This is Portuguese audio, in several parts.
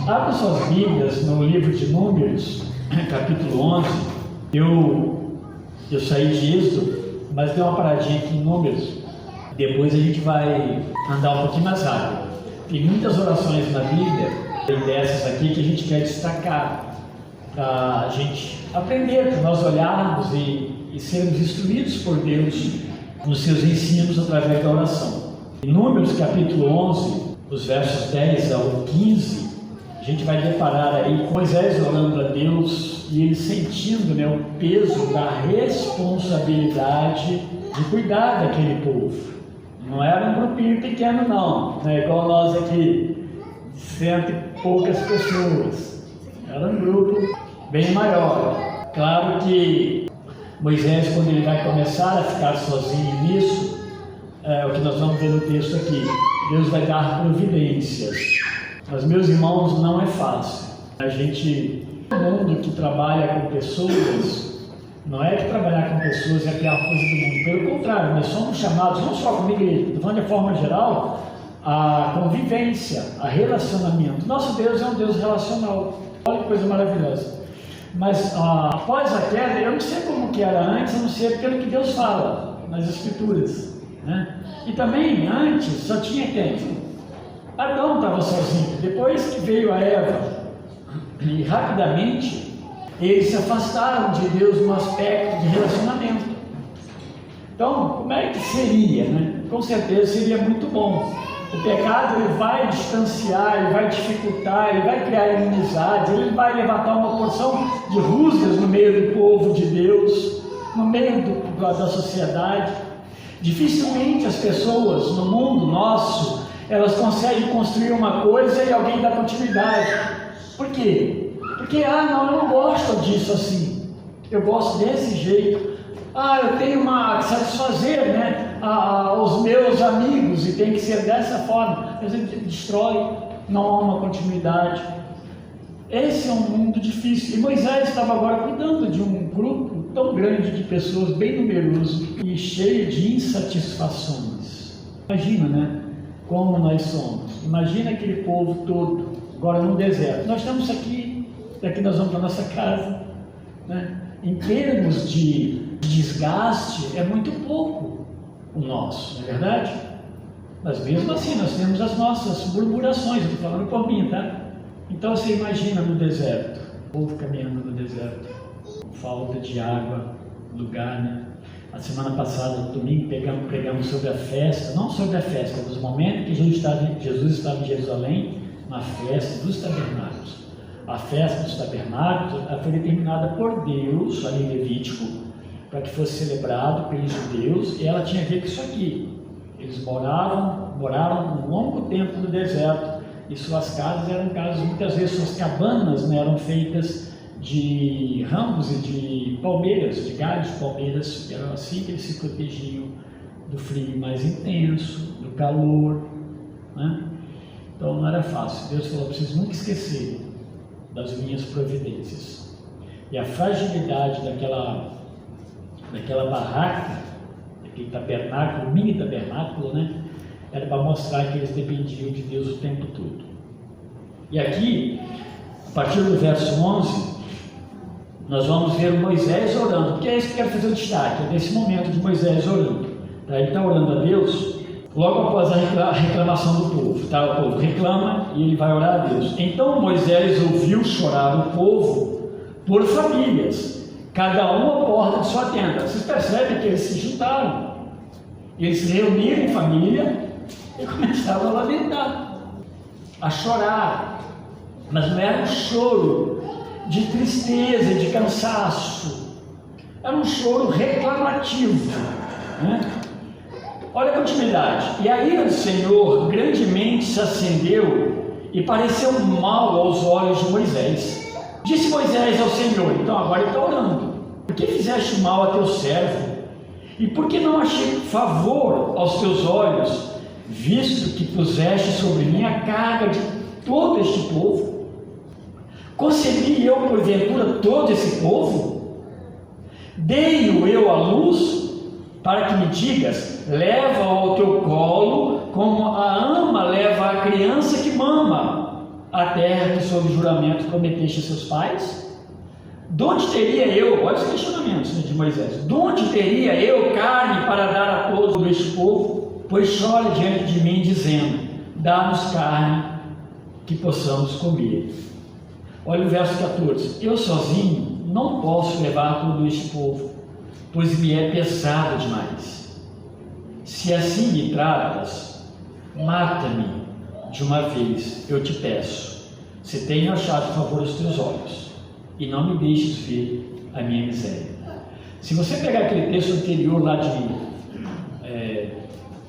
Abra suas Bíblias no livro de Números, capítulo 11. Eu saí de Êxodo, mas dei uma paradinha aqui em Números. Depois a gente vai andar um pouquinho mais rápido. Tem muitas orações na Bíblia, tem dessas aqui que a gente quer destacar, para a gente aprender, para nós olharmos e sermos instruídos por Deus nos seus ensinos através da oração. Em Números capítulo 11, os versos 10 ao 15, a gente vai deparar aí com Moisés orando a Deus e ele sentindo o peso da responsabilidade de cuidar daquele povo. Não era um grupinho pequeno não é igual nós aqui, de 100 e poucas pessoas. Era um grupo bem maior. Claro que Moisés, quando ele vai começar a ficar sozinho nisso, é o que nós vamos ver no texto aqui, Deus vai dar providências. Mas, meus irmãos, não é fácil. No mundo que trabalha com pessoas, não é que trabalhar com pessoas é a pior coisa do mundo. Pelo contrário, nós somos chamados, não só como igreja, estou falando de forma geral, a convivência, a relacionamento. Nosso Deus é um Deus relacional. Olha que coisa maravilhosa. Mas após a queda, eu não sei como que era antes, a não ser pelo que Deus fala nas Escrituras. E também antes só tinha quem? Adão estava sozinho. Depois que veio a Eva, e rapidamente eles se afastaram de Deus no aspecto de relacionamento. Então, como é que seria? Com certeza seria muito bom. O pecado ele vai distanciar, ele vai dificultar, ele vai criar inimizades, ele vai levantar uma porção de rusgas no meio do povo de Deus, no meio da sociedade. Dificilmente as pessoas no mundo nosso, elas conseguem construir uma coisa e alguém dá continuidade. Por quê? Porque, eu não gosto disso assim, eu gosto desse jeito. Eu tenho que satisfazer aos meus amigos e tem que ser dessa forma. Mas ele destrói, não há uma continuidade. Esse é um mundo difícil. E Moisés estava agora cuidando de um grupo tão grande de pessoas, bem numeroso e cheio de insatisfações. Imagina, como nós somos. Imagina aquele povo todo, agora no deserto. Nós estamos aqui, daqui nós vamos para a nossa casa. Em termos de desgaste, é muito pouco o nosso, não é verdade? Mas mesmo assim, nós temos as nossas murmurações, eu estou falando por mim, tá? Então você imagina no deserto, o povo caminhando no deserto, com falta de água, lugar, A semana passada, no domingo, pregamos sobre a festa, não sobre a festa, mas o momento que Jesus estava em Jerusalém, na festa dos tabernáculos. A festa dos tabernáculos foi determinada por Deus, ali em Levítico, para que fosse celebrado pelos judeus, e ela tinha a ver com isso aqui. Eles moraram um longo tempo no deserto, e suas casas eram casas, muitas vezes suas cabanas eram feitas de ramos e de palmeiras, de galhos de palmeiras. Era assim que eles se protegiam do frio mais intenso, do calor, Então não era fácil. Deus falou: preciso nunca esquecer das minhas providências. E a fragilidade daquela barraca, daquele tabernáculo, mini tabernáculo, era para mostrar que eles dependiam de Deus o tempo todo. E aqui, a partir do verso 11, nós vamos ver Moisés orando, porque é isso que eu quero fazer o destaque, é nesse momento de Moisés orando. Ele está orando a Deus logo após a reclamação do povo. O povo reclama e ele vai orar a Deus. Então Moisés ouviu chorar o povo por famílias, cada um à porta de sua tenda. Vocês percebem que eles se juntaram, eles se reuniram em família e começaram a lamentar, a chorar. Mas não era um choro de tristeza, de cansaço, era um choro reclamativo, Olha a continuidade. E a ira do Senhor grandemente se acendeu e pareceu mal aos olhos de Moisés. Disse Moisés ao Senhor, então agora ele está orando: por que fizeste mal a teu servo? E por que não achei favor aos teus olhos, visto que puseste sobre mim a carga de todo este povo? Concebi eu porventura todo esse povo? Dei-o eu à luz, para que me digas: leva-o ao teu colo, como a ama leva a criança que mama. a terra que sob juramento prometeste a seus pais? De onde teria eu, olha os questionamentos de Moisés, de onde teria eu carne para dar a todo este povo? Pois chora diante de mim, dizendo, dá-nos carne que possamos comer. Olha o verso 14, eu sozinho não posso levar todo este povo, pois me é pesado demais. Se assim me tratas, mata-me de uma vez, eu te peço, se tenho achado favor aos teus olhos, e não me deixes ver a minha miséria. Se você pegar aquele texto anterior lá de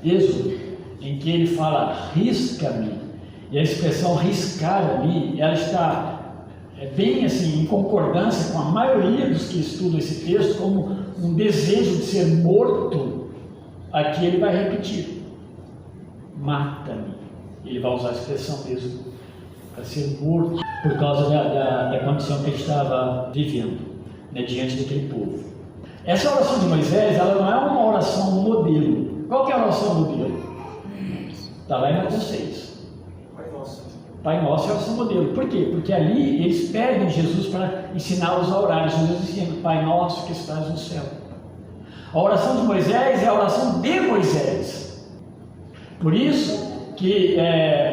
Êxodo, em que ele fala, risca-me, e a expressão riscar ali, ela está bem assim, em concordância com a maioria dos que estudam esse texto, como um desejo de ser morto. Aqui ele vai repetir, mata-me. Ele vai usar a expressão mesmo, para ser morto, por causa da condição que ele estava vivendo, né, diante daquele povo. Essa oração de Moisés, ela não é uma oração modelo. Qual que é a oração modelo? Está lá em Mateus 6. Pai Nosso é a oração modelo. Por quê? Porque ali eles pedem Jesus para ensiná-los a orar. Jesus ensina, Pai Nosso que estás no céu. A oração de Moisés é a oração de Moisés. Por isso que,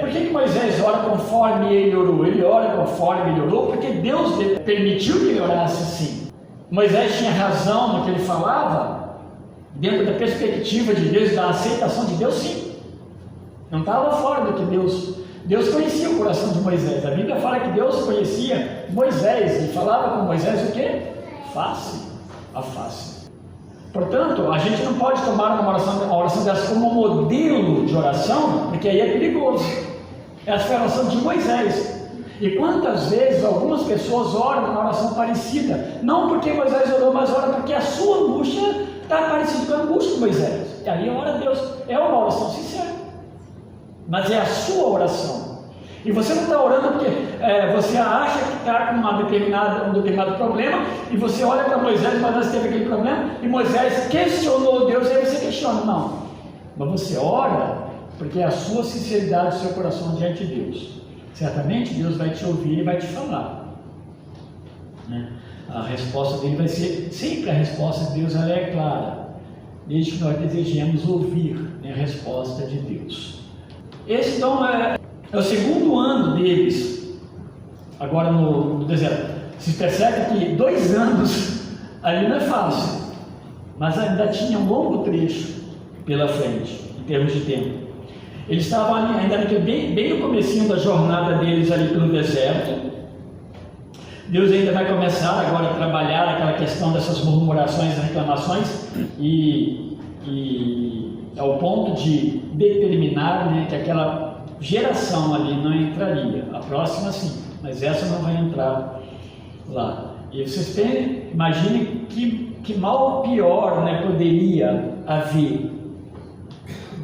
por que Moisés ora conforme ele orou? Ele ora conforme ele orou porque Deus permitiu que ele orasse assim. Moisés tinha razão no que ele falava, dentro da perspectiva de Deus, da aceitação de Deus, sim. Não estava fora do que Deus conhecia o coração de Moisés. A Bíblia fala que Deus conhecia Moisés e falava com Moisés o quê? Face a face. Portanto, a gente não pode tomar uma oração dessa como modelo de oração, porque aí é perigoso. Essa foi a oração de Moisés. E quantas vezes algumas pessoas oram uma oração parecida, não porque Moisés orou, mas oram porque a sua angústia está parecida com a angústia de Moisés. E aí ora a Deus. É uma oração sincera, mas é a sua oração. E você não está orando porque você acha que está com um determinado problema, e você olha para Moisés, Moisés teve aquele problema, e Moisés questionou Deus, e aí você questiona. Não, mas você ora porque é a sua sinceridade do seu coração diante de Deus. Certamente Deus vai te ouvir e vai te falar, né? A resposta dele vai ser, sempre a resposta de Deus ela é clara, desde que nós desejemos ouvir, né, a resposta de Deus. Esse então é o segundo ano deles, agora no deserto. Se percebe que 2 anos ali não é fácil, mas ainda tinha um longo trecho pela frente, em termos de tempo. Eles estavam ainda bem no comecinho da jornada deles ali pelo deserto. Deus ainda vai começar agora a trabalhar aquela questão dessas murmurações e reclamações, e ao ponto de determinar, né, que aquela geração ali não entraria. A próxima sim, mas essa não vai entrar lá. E vocês imaginem que mal pior, né, poderia haver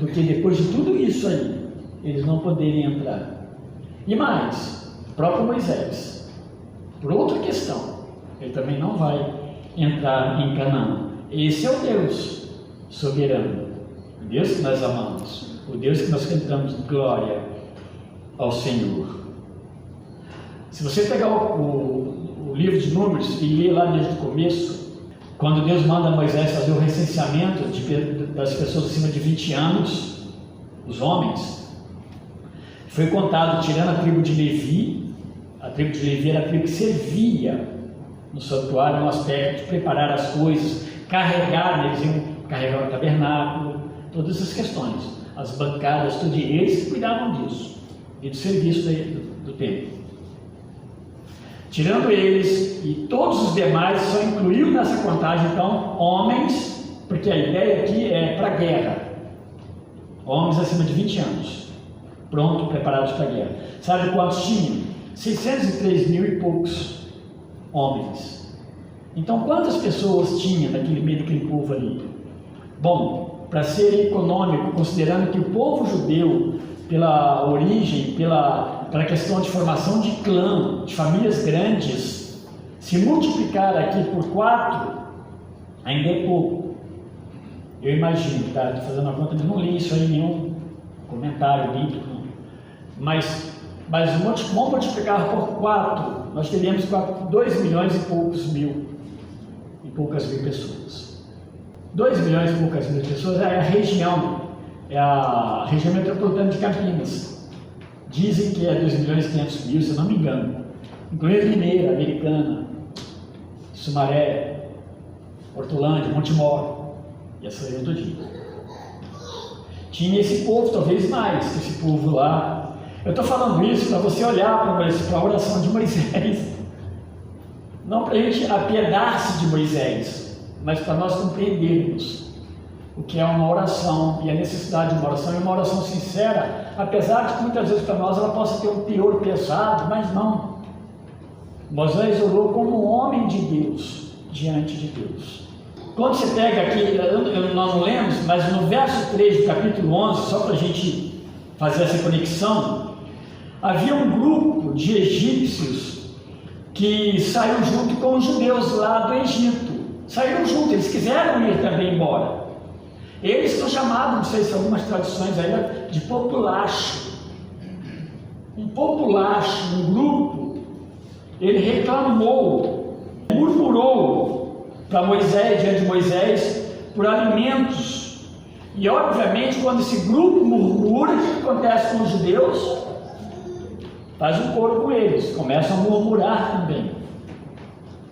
do que depois de tudo isso aí, eles não poderem entrar. E mais, o próprio Moisés, por outra questão, ele também não vai entrar em Canaã. Esse é o Deus soberano, o Deus que nós amamos, o Deus que nós cantamos glória ao Senhor. Se você pegar o livro de Números e ler lá desde o começo, quando Deus manda Moisés fazer o recenseamento das pessoas acima de 20 anos, os homens, foi contado, tirando a tribo de Levi. A tribo de Levi era a tribo que servia no santuário, no aspecto de preparar as coisas, carregar, eles iam carregar o tabernáculo, todas essas questões, as bancadas, tudo, eles que cuidavam disso, e do serviço do templo. Tirando eles e todos os demais, só incluiu nessa contagem então homens, porque a ideia aqui é para a guerra, homens acima de 20 anos, prontos, preparados para a guerra. Sabe quantos tinham? 603 mil e poucos homens. Então quantas pessoas tinha naquele meio daquele povo ali? Bom, para ser econômico, considerando que o povo judeu, pela origem, pela questão de formação de clã, de famílias grandes, se multiplicar aqui por 4, ainda é pouco. Eu imagino, tá? Estou fazendo uma conta, mas não li isso aí em nenhum comentário bíblico, mas Mas vamos multiplicar por 4, nós teríamos 2 milhões e poucas mil pessoas. 2 milhões e poucas mil pessoas é a região metropolitana de Campinas. Dizem que é 2 milhões e 500 mil, se eu não me engano. Incluindo Limeira, Americana, Sumaré, Hortolândia, Montemor, e essa aí eu tô dizendo. Tinha esse povo, talvez mais que esse povo lá. Eu estou falando isso para você olhar para a oração de Moisés. Não para a gente apiedar-se de Moisés, mas para nós compreendermos o que é uma oração e a necessidade de uma oração, e uma oração sincera, apesar de que muitas vezes para nós ela possa ter um teor pesado, mas não. Moisés orou como um homem de Deus, diante de Deus. Quando você pega aqui, nós não lemos, mas no verso 3 do capítulo 11, só para a gente fazer essa conexão, havia um grupo de egípcios que saiu junto com os judeus lá do Egito. Saíram juntos, eles quiseram ir também embora. Eles são chamados, não sei se algumas traduções ainda, de populacho. Um populacho, um grupo, ele reclamou, murmurou para Moisés, diante de Moisés, por alimentos. E obviamente, quando esse grupo murmura, o que acontece com os judeus? Faz um coro com eles, começam a murmurar também.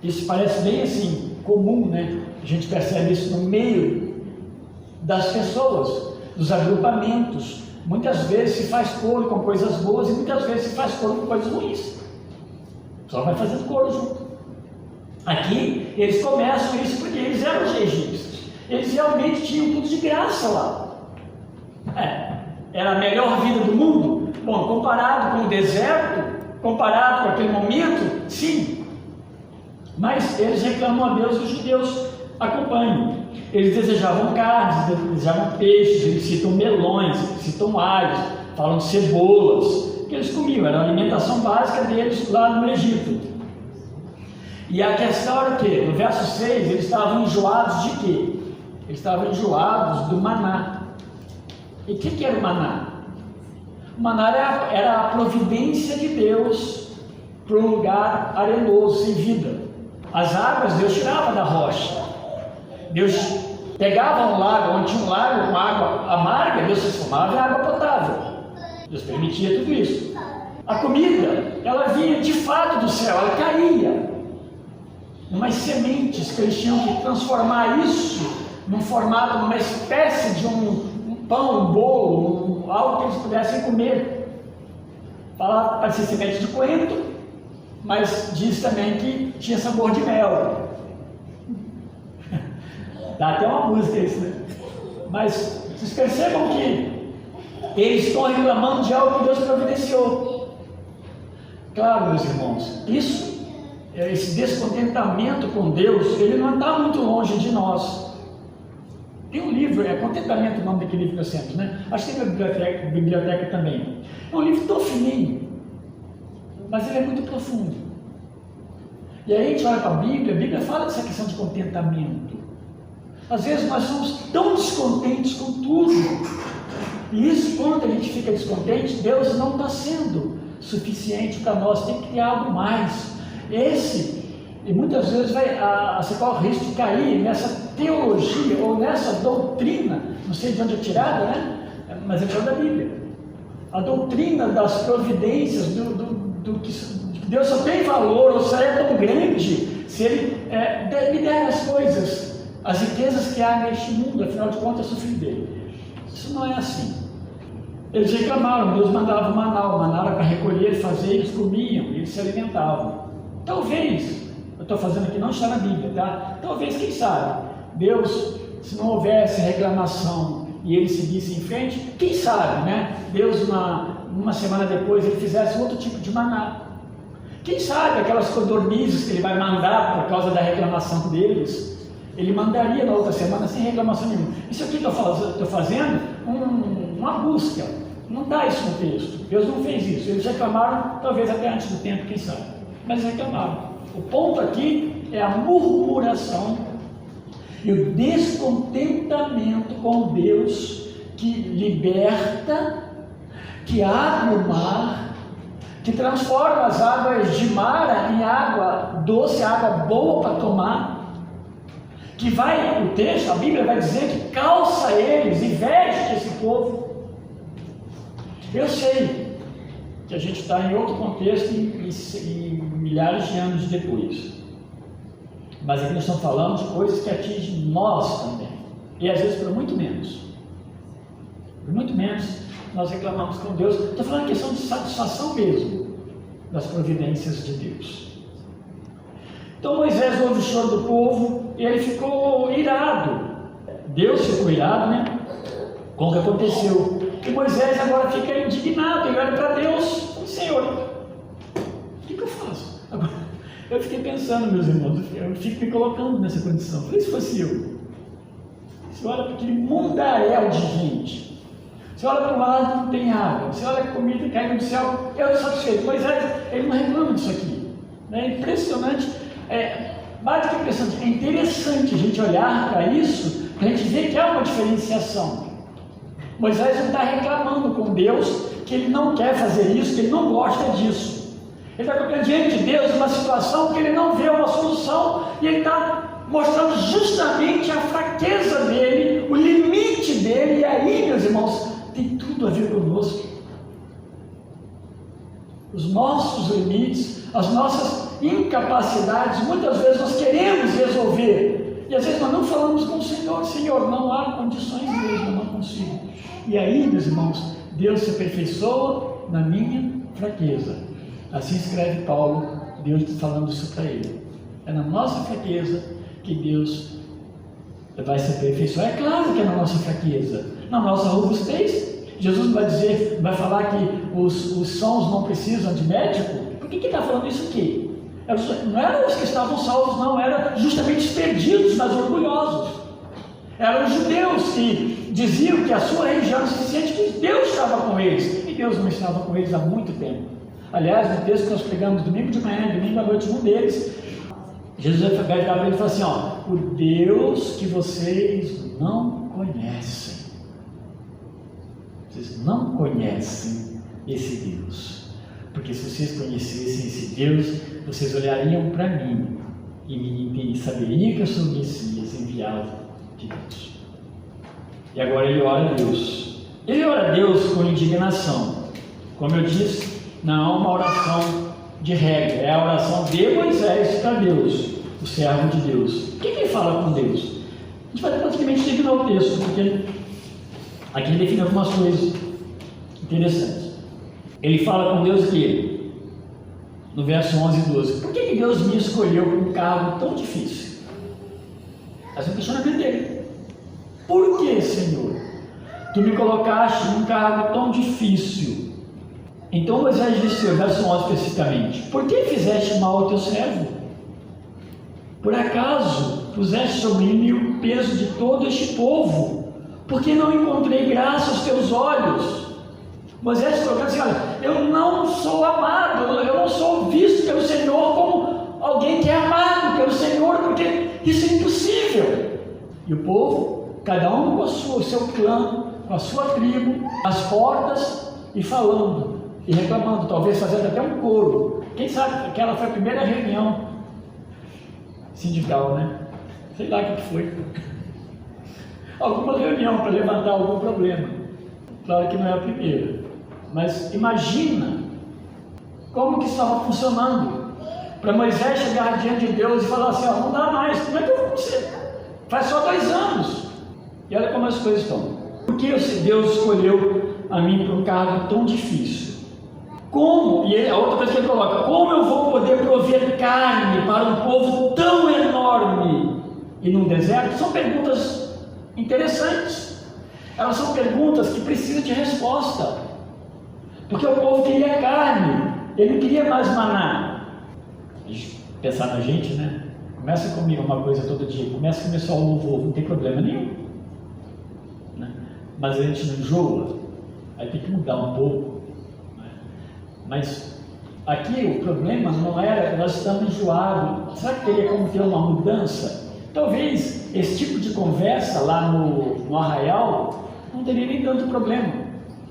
Isso parece bem assim, comum, né? A gente percebe isso no meio das pessoas, dos agrupamentos. Muitas vezes se faz coro com coisas boas e muitas vezes se faz coro com coisas ruins. Só vai fazendo coro junto. Aqui, eles começam isso porque eles eram os egípcios. Eles realmente tinham tudo de graça lá. Era a melhor vida do mundo? Bom, comparado com o deserto, comparado com aquele momento, sim. Mas eles reclamam a Deus e os judeus acompanham. Eles desejavam carnes, eles desejavam peixes, eles citam melões, eles citam alhos, falam de cebolas, que eles comiam, era a alimentação básica deles lá no Egito. E a questão era o quê? No verso 6, eles estavam enjoados de quê? Eles estavam enjoados do maná. E o que era o maná? O maná era a providência de Deus para um lugar arenoso, sem vida. As águas Deus tirava da rocha. Deus pegava um lago, onde tinha um lago com água amarga, Deus transformava em água potável. Deus permitia tudo isso. A comida, ela vinha de fato do céu, ela caía. Umas sementes que eles tinham que transformar isso num formato, numa espécie de um pão, um bolo, algo que eles pudessem comer. Fala, parecia semente de coentro, mas diz também que tinha sabor de mel. Dá até uma música isso, né? Mas vocês percebam que eles estão reclamando de algo que Deus providenciou. Claro, meus irmãos, esse descontentamento com Deus, ele não está muito longe de nós. Tem um livro, Contentamento, o nome daquele livro que eu sempre, né? Acho que tem na biblioteca também. É um livro tão fininho, mas ele é muito profundo. E aí a gente olha para a Bíblia fala dessa questão de contentamento. Às vezes nós somos tão descontentes com tudo, e isso, quando a gente fica descontente, Deus não está sendo suficiente para nós, tem que ter algo mais. E muitas vezes você corre o risco de cair nessa teologia ou nessa doutrina, não sei de onde é tirada, né? Mas é da Bíblia. A doutrina das providências, do que Deus só tem valor, ou só é tão grande, se Ele me der as coisas, as riquezas que há neste mundo, afinal de contas, eu sou filho dele. Isso não é assim. Eles reclamaram, Deus mandava o maná era para recolher, fazer, eles comiam, eles se alimentavam. Talvez, eu estou fazendo aqui, não está na Bíblia, tá? Talvez, quem sabe, Deus, se não houvesse reclamação e ele seguisse em frente, quem sabe, né? Deus, uma semana depois, ele fizesse outro tipo de maná. Quem sabe aquelas codornizes que ele vai mandar por causa da reclamação deles, ele mandaria na outra semana sem reclamação nenhuma. Isso aqui que eu estou fazendo, uma busca. Não está isso no texto. Deus não fez isso. Eles reclamaram, talvez até antes do tempo, quem sabe. Mas reclamaram. O ponto aqui é a murmuração e o descontentamento com Deus que liberta, que abre o mar, que transforma as águas de mar em água doce, água boa para tomar, que vai, o texto, a Bíblia vai dizer que calça eles e veste esse povo. Eu sei que a gente está em outro contexto e milhares de anos depois, mas aqui nós estamos falando de coisas que atingem nós também, e às vezes por muito menos nós reclamamos com Deus. Estou falando em questão de satisfação mesmo das providências de Deus. Então Moisés ouve o choro do povo e ele ficou irado. Deus ficou irado, né? Com o que aconteceu. E Moisés agora fica indignado. Ele olha para Deus: Senhor, o que eu faço? Agora, eu fiquei pensando, meus irmãos, eu fico me colocando nessa condição. Falei, se fosse eu, você olha para aquele mundaréu de gente, você olha para um lado, não tem água, você olha a comida caindo do céu, eu estou satisfeito. Moisés, ele não reclama disso aqui. É impressionante. Mais do que impressionante, é interessante a gente olhar para isso, para a gente ver que há uma diferenciação. Moisés não está reclamando com Deus que ele não quer fazer isso, que ele não gosta disso. Ele está colocando diante de Deus uma situação que ele não vê uma solução, e ele está mostrando justamente a fraqueza dele, o limite dele. E aí, meus irmãos, tem tudo a ver conosco. Os nossos limites, as nossas incapacidades, muitas vezes nós queremos resolver, e às vezes nós não falamos com o Senhor: Senhor, não há condições mesmo, eu não consigo. E aí, meus irmãos, Deus se aperfeiçoa na minha fraqueza. Assim escreve Paulo, Deus falando isso para ele. É na nossa fraqueza que Deus vai se aperfeiçoar. É claro que é na nossa fraqueza, na nossa robustez. Jesus vai dizer, vai falar que os sãos não precisam de médico. Por que está falando isso aqui? Não eram os que estavam salvos, não, eram justamente os perdidos, mas orgulhosos. Eram os judeus que diziam que a sua religião era suficiente, que Deus estava com eles, e Deus não estava com eles há muito tempo. Aliás, no texto que nós pegamos domingo de manhã, domingo à noite, um deles, Jesus vai virar para ele e falar assim: ó, o Deus que vocês não conhecem. Vocês não conhecem esse Deus, porque se vocês conhecessem esse Deus, vocês olhariam para mim e saberiam que eu sou o Messias enviado de Deus. E agora ele ora a Deus. Ele ora a Deus com indignação. Como eu disse, não é uma oração de regra, é a oração de Moisés para Deus, o servo de Deus. O que ele fala com Deus? A gente vai praticamente terminar o texto, porque aqui ele define algumas coisas interessantes. Ele fala com Deus que, no verso 11 e 12, por que Deus me escolheu para um cargo tão difícil? Esse é o questionamento dele. Por que, Senhor, tu me colocaste num cargo tão difícil? Então Moisés disse, verso 11 especificamente: por que fizeste mal ao teu servo? Por acaso puseste sobre mim o peso de todo este povo? Porque não encontrei graça aos teus olhos? Moisés colocando assim: olha, eu não sou amado, eu não sou visto pelo Senhor como alguém que é amado pelo Senhor, porque isso é impossível. E o povo, cada um com o seu clã, com a sua tribo, às portas, e falando, e reclamando, talvez fazendo até um coro. Quem sabe aquela foi a primeira reunião sindical, né? Sei lá o que foi. Alguma reunião para levantar algum problema. Claro que não é a primeira, mas imagina como que estava funcionando para Moisés chegar diante de Deus e falar assim: ó, não dá mais, como é que eu vou você? Faz só 2 anos. E olha como as coisas estão. Por que Deus escolheu a mim para um cargo tão difícil? Como, e a outra coisa que ele coloca: como eu vou poder prover carne para um povo tão enorme e num deserto? São perguntas interessantes. Elas são perguntas que precisam de resposta, porque o povo queria carne, ele não queria mais maná. Pensar na gente, né? Começa comigo uma coisa todo dia, começa a comer só o louvor, não tem problema nenhum, né? Mas a gente não enjoa, aí tem que mudar um pouco, né? Mas aqui o problema não era nós estamos enjoados. Será que teria como ter uma mudança? Talvez esse tipo de conversa lá no arraial não teria nem tanto problema.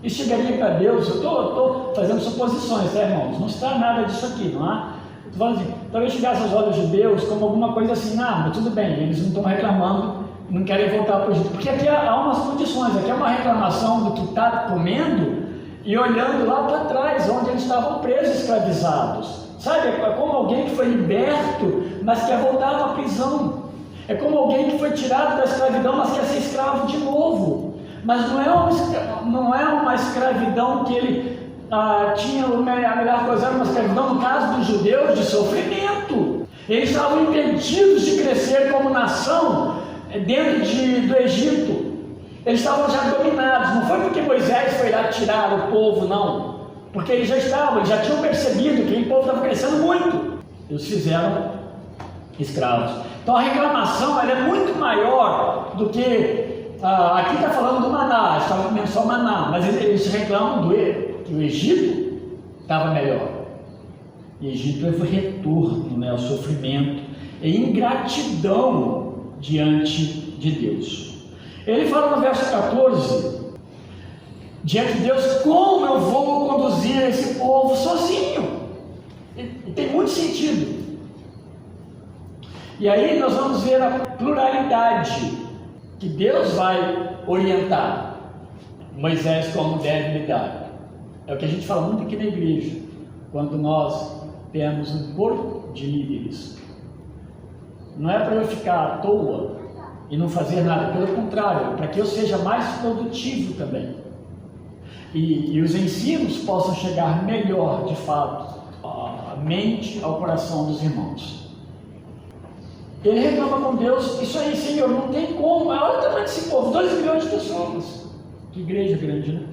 E chegaria para Deus, eu estou fazendo suposições, tá, irmãos? Não está nada disso aqui, não há? Estou falando assim, talvez chegasse aos olhos de Deus como alguma coisa assim, mas tudo bem, eles não estão reclamando, não querem voltar para o Egito. Porque aqui há umas condições, aqui é uma reclamação do que está comendo e olhando lá para trás, onde eles estavam presos, escravizados. Sabe, é como alguém que foi liberto, mas quer voltar para a prisão. É como alguém que foi tirado da escravidão, mas quer ser escravo de novo. Mas não é uma escravidão que ele tinha, a melhor coisa era uma escravidão, no caso dos judeus, de sofrimento. Eles estavam impedidos de crescer como nação dentro do Egito. Eles estavam já dominados. Não foi porque Moisés foi lá tirar o povo, não. Porque eles já tinham percebido que o povo estava crescendo muito. Eles fizeram escravos. Então a reclamação ela é muito maior do que... aqui está falando do maná, estava comendo só maná, mas eles reclamam que o Egito estava melhor. O Egito é o retorno, né, ao sofrimento e ingratidão diante de Deus. Ele fala no verso 14, diante de Deus, como eu vou conduzir esse povo sozinho? E tem muito sentido. E aí nós vamos ver a pluralidade que Deus vai orientar Moisés como deve lidar. É o que a gente fala muito aqui na igreja, quando nós temos um corpo de líderes. Não é para eu ficar à toa e não fazer nada, pelo contrário, para que eu seja mais produtivo também. E os ensinos possam chegar melhor, de fato, à mente, ao coração dos irmãos. Ele reclama com Deus, isso aí, Senhor, não tem como, olha o tamanho desse povo, 2 milhões de pessoas. Que igreja grande, né?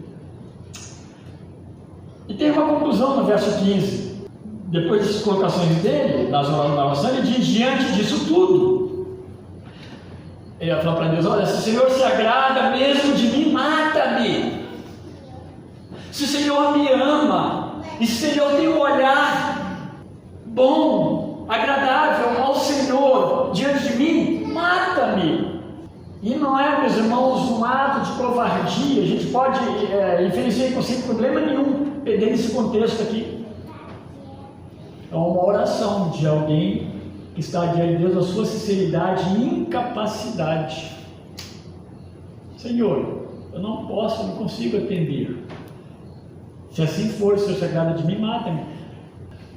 E tem uma conclusão no verso 15. Depois das colocações dele, na oração, ele diz, diante disso tudo, ele vai falar para Deus, olha, se o Senhor se agrada mesmo de mim, mata-me. Se o Senhor me ama, e se o Senhor tem um olhar bom, agradável ao Senhor diante de mim, mata-me. E não é, meus irmãos, um ato de covardia. A gente pode inferir isso sem problema nenhum, dentro desse contexto aqui. É uma oração de alguém que está diante de Deus, a sua sinceridade e incapacidade. Senhor, eu não posso, eu não consigo atender. Se assim for, se o Senhor se agrada de mim, mata-me.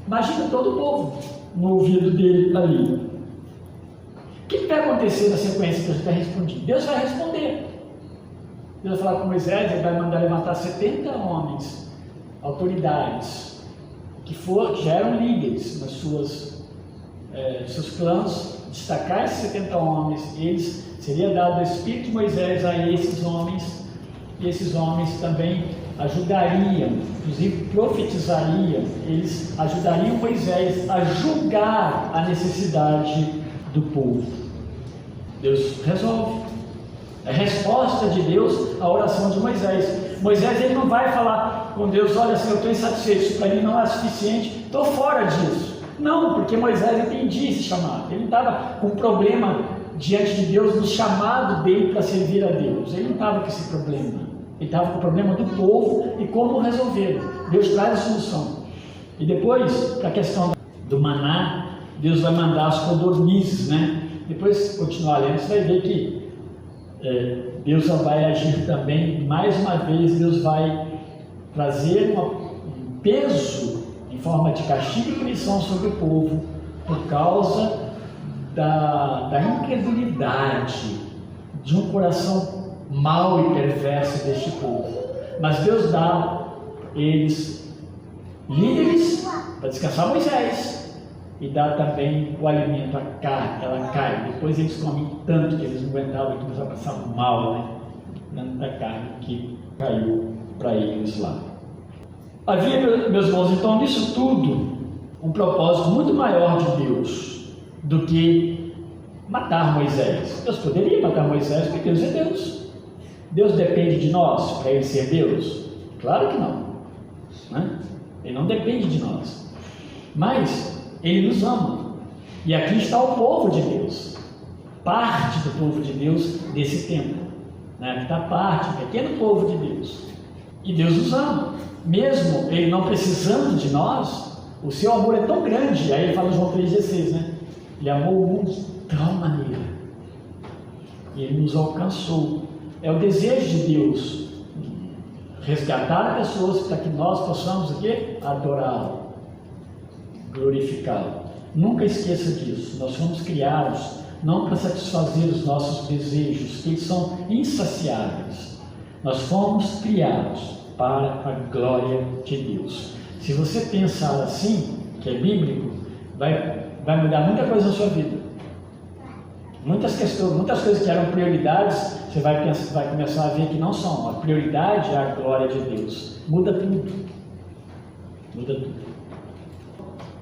Imagina todo o povo no ouvido dele ali. O que vai acontecer na sequência que a gente vai responder? Deus vai responder. Deus vai falar com Moisés, ele vai mandar ele matar 70 homens, autoridades, que já eram líderes nas seus clãs, destacar esses 70 homens, seria dado o Espírito de Moisés a esses homens, e esses homens também ajudariam, inclusive profetizariam, eles ajudariam Moisés a julgar a necessidade do povo. Deus resolve. É a resposta de Deus à oração de Moisés. Moisés ele não vai falar com Deus, olha, Senhor, eu estou insatisfeito, isso para mim não é suficiente, estou fora disso. Não, porque Moisés entendia esse chamado. Ele não estava com problema diante de Deus no chamado dele para servir a Deus. Ele não estava com esse problema. Ele estava com o problema do povo e como resolver. Deus traz a solução. E depois, para a questão do maná, Deus vai mandar as codornizes, né? Depois, continuar lendo, você vai ver que Deus vai agir também. Mais uma vez, Deus vai trazer um peso em forma de castigo e punição sobre o povo por causa da incredulidade de um coração mau e perverso deste povo. Mas Deus dá eles líderes para descansar Moisés e dá também o alimento, a carne, ela cai. Depois eles comem tanto que eles não aguentavam e começaram a passar mal, né? Tanta carne que caiu para eles lá. Havia, meus irmãos, então nisso tudo um propósito muito maior de Deus do que matar Moisés. Deus poderia matar Moisés porque Deus é Deus. Deus depende de nós para ele ser Deus? Claro que não, né? Ele não depende de nós, mas ele nos ama. E aqui está o povo de Deus, parte do povo de Deus desse tempo, né? Aqui está parte, um pequeno povo de Deus. E Deus nos ama. Mesmo Ele não precisando de nós, o seu amor é tão grande. Aí ele fala em João 3,16, né? Ele amou o mundo de tal maneira. E Ele nos alcançou. É o desejo de Deus resgatar pessoas para que nós possamos o quê? Adorá-lo, glorificá-lo. Nunca esqueça disso. Nós fomos criados não para satisfazer os nossos desejos, que eles são insaciáveis. Nós fomos criados para a glória de Deus. Se você pensar assim, que é bíblico, vai mudar muita coisa na sua vida. Muitas coisas que eram prioridades, você vai começar a ver que não são. A prioridade é a glória de Deus. Muda tudo. Muda tudo.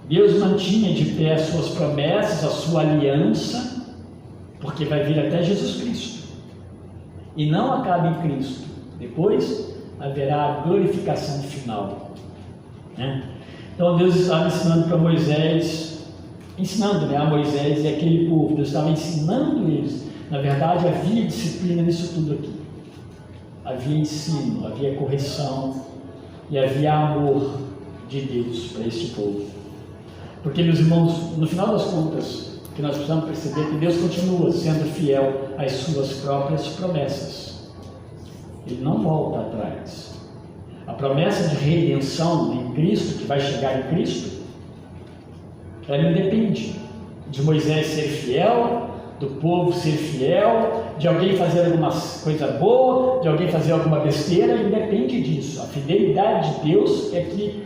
Deus mantinha de pé as suas promessas, a sua aliança, porque vai vir até Jesus Cristo. E não acaba em Cristo. Depois haverá a glorificação final. Né? Então Deus estava ensinando para Moisés, a Moisés e aquele povo. Deus estava ensinando eles. Na verdade, havia disciplina nisso tudo aqui. Havia ensino, havia correção e havia amor de Deus para este povo. Porque, meus irmãos, no final das contas, o que nós precisamos perceber é que Deus continua sendo fiel às suas próprias promessas. Ele não volta atrás. A promessa de redenção em Cristo, que vai chegar em Cristo, ela independe de Moisés ser fiel, do povo ser fiel, de alguém fazer alguma coisa boa, de alguém fazer alguma besteira, independe disso. A fidelidade de Deus é que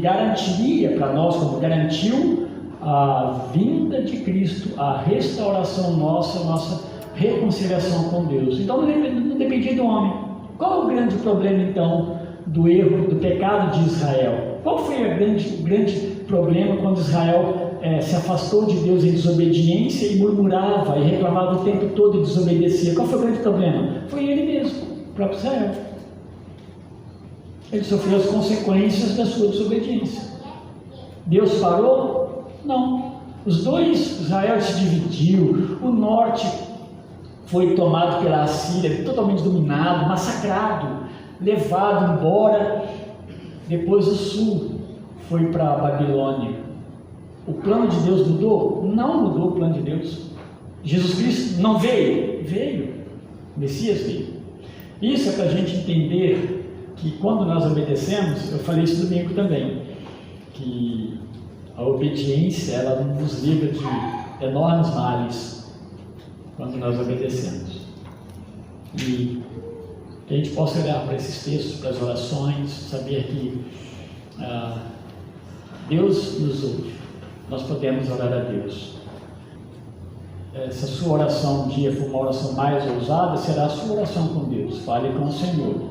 garantiria para nós, como garantiu a vinda de Cristo, a restauração nossa reconciliação com Deus. Então não dependia do homem. Qual é o grande problema então do erro, do pecado de Israel? Qual foi o grande problema quando Israel se afastou de Deus em desobediência e murmurava e reclamava o tempo todo e desobedecia? Qual foi o grande problema? Foi ele mesmo, o próprio Israel. Ele sofreu as consequências da sua desobediência. Deus parou? Não. Os dois, Israel se dividiu, o norte foi tomado pela Assíria, totalmente dominado, massacrado, levado embora. Depois o sul foi para a Babilônia. O plano de Deus mudou? Não mudou o plano de Deus. Jesus Cristo não veio? Veio. O Messias veio. Isso é para a gente entender que quando nós obedecemos, eu falei isso domingo também, que a obediência ela nos livra de enormes males quando nós obedecemos. E que a gente possa olhar para esses textos, para as orações, saber que Deus nos ouve, nós podemos orar a Deus. Se a sua oração um dia for uma oração mais ousada, será a sua oração com Deus. Fale com o Senhor.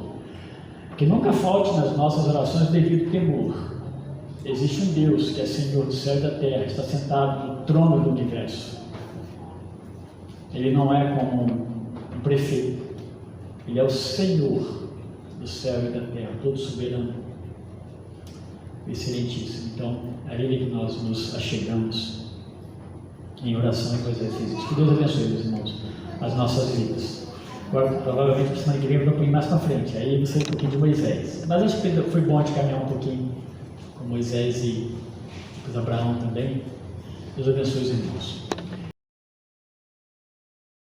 Que nunca falte nas nossas orações devido temor. Existe um Deus que é Senhor do céu e da terra, está sentado no trono do universo. Ele não é como um prefeito, Ele é o Senhor do céu e da terra, todo soberano, excelentíssimo. Então, é Ele que nós nos achegamos em oração e coisas físicas. Que Deus abençoe, meus irmãos, as nossas vidas. Agora, provavelmente, semana que vem eu vou ir mais para frente, aí eu sei um pouquinho de Moisés. Mas acho que foi bom de caminhar um pouquinho com Moisés e depois Abraão também. Deus abençoe os irmãos.